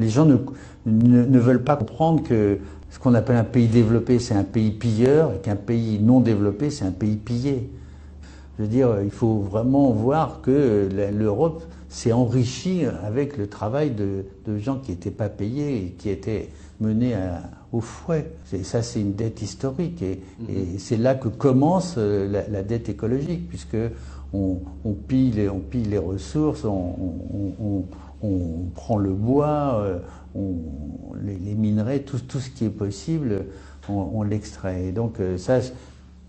Les gens ne veulent pas comprendre que ce qu'on appelle un pays développé, c'est un pays pilleur, et qu'un pays non développé, c'est un pays pillé. Je veux dire, il faut vraiment voir que l'Europe s'est enrichie avec le travail de gens qui n'étaient pas payés et qui étaient menés au fouet. Ça, c'est une dette historique. Et c'est là que commence la dette écologique, puisque on pille les ressources, on prend le bois, les minerais, tout ce qui est possible, on l'extrait. Et donc ça,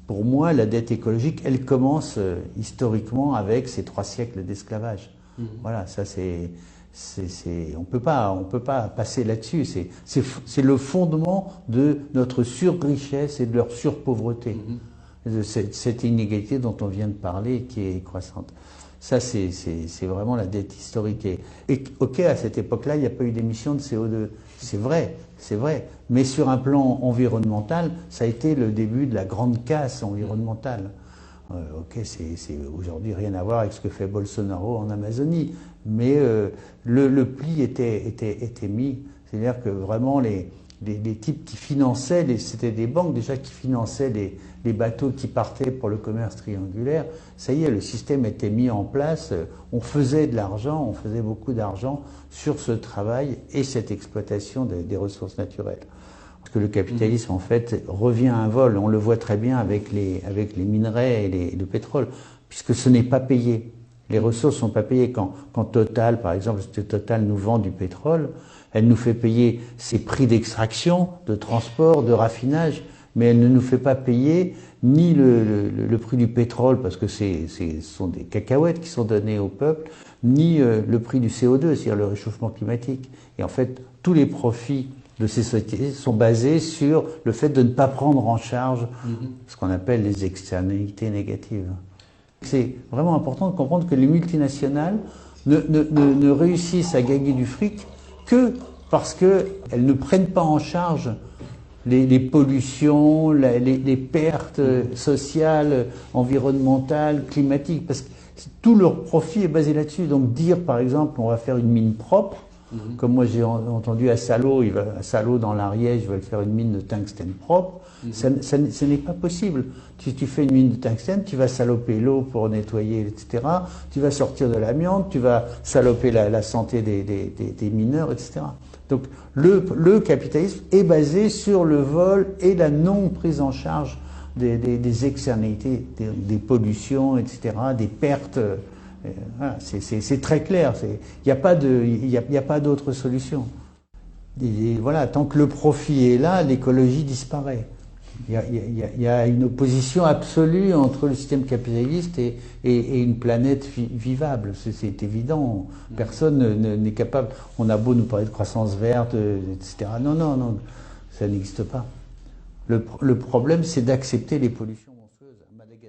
pour moi, la dette écologique, elle commence historiquement avec ces 3 siècles d'esclavage. Voilà, ça on peut pas passer là-dessus. C'est le fondement de notre surrichesse et de leur surpauvreté, de cette inégalité dont on vient de parler qui est croissante. Ça, c'est vraiment la dette historique. Et ok, à cette époque-là, il n'y a pas eu d'émissions de CO2. C'est vrai. Mais sur un plan environnemental, ça a été le début de la grande casse environnementale. Ok, c'est aujourd'hui rien à voir avec ce que fait Bolsonaro en Amazonie. Mais le pli était mis. C'est-à-dire que vraiment, les types qui finançaient, c'était des banques déjà qui finançaient les bateaux qui partaient pour le commerce triangulaire. Ça y est, le système était mis en place. On faisait de l'argent, on faisait beaucoup d'argent sur ce travail et cette exploitation des ressources naturelles. Parce que le capitalisme, en fait, revient à un vol. On le voit très bien avec les minerais et le pétrole, puisque ce n'est pas payé. Les ressources ne sont pas payées. Quand Total, par exemple, Total nous vend du pétrole, elle nous fait payer ses prix d'extraction, de transport, de raffinage, mais elle ne nous fait pas payer ni le prix du pétrole, parce que ce sont des cacahuètes qui sont données au peuple, ni le prix du CO2, c'est-à-dire le réchauffement climatique. Et en fait, tous les profits de ces sociétés sont basés sur le fait de ne pas prendre en charge ce qu'on appelle les externalités négatives. C'est vraiment important de comprendre que les multinationales ne réussissent à gagner du fric que parce qu'elles ne prennent pas en charge les pollutions, les pertes sociales, environnementales, climatiques, parce que tout leur profit est basé là-dessus. Donc dire, par exemple, on va faire une mine propre, comme moi j'ai entendu à Salaud, dans l'Ariège, ils veulent faire une mine de tungstène propre, ce n'est pas possible. Si tu fais une mine de tungstène, tu vas saloper l'eau pour nettoyer, etc. Tu vas sortir de l'amiante, tu vas saloper la santé des mineurs, etc. Donc le capitalisme est basé sur le vol et la non prise en charge des externalités, des pollutions, etc., des pertes. Voilà, c'est très clair. Il n'y a pas d'autre solution. Et voilà, tant que le profit est là, l'écologie disparaît. Il y a une opposition absolue entre le système capitaliste et une planète vivable. C'est évident. Personne n'est capable. On a beau nous parler de croissance verte, etc. Non, ça n'existe pas. Le problème, c'est d'accepter les pollutions.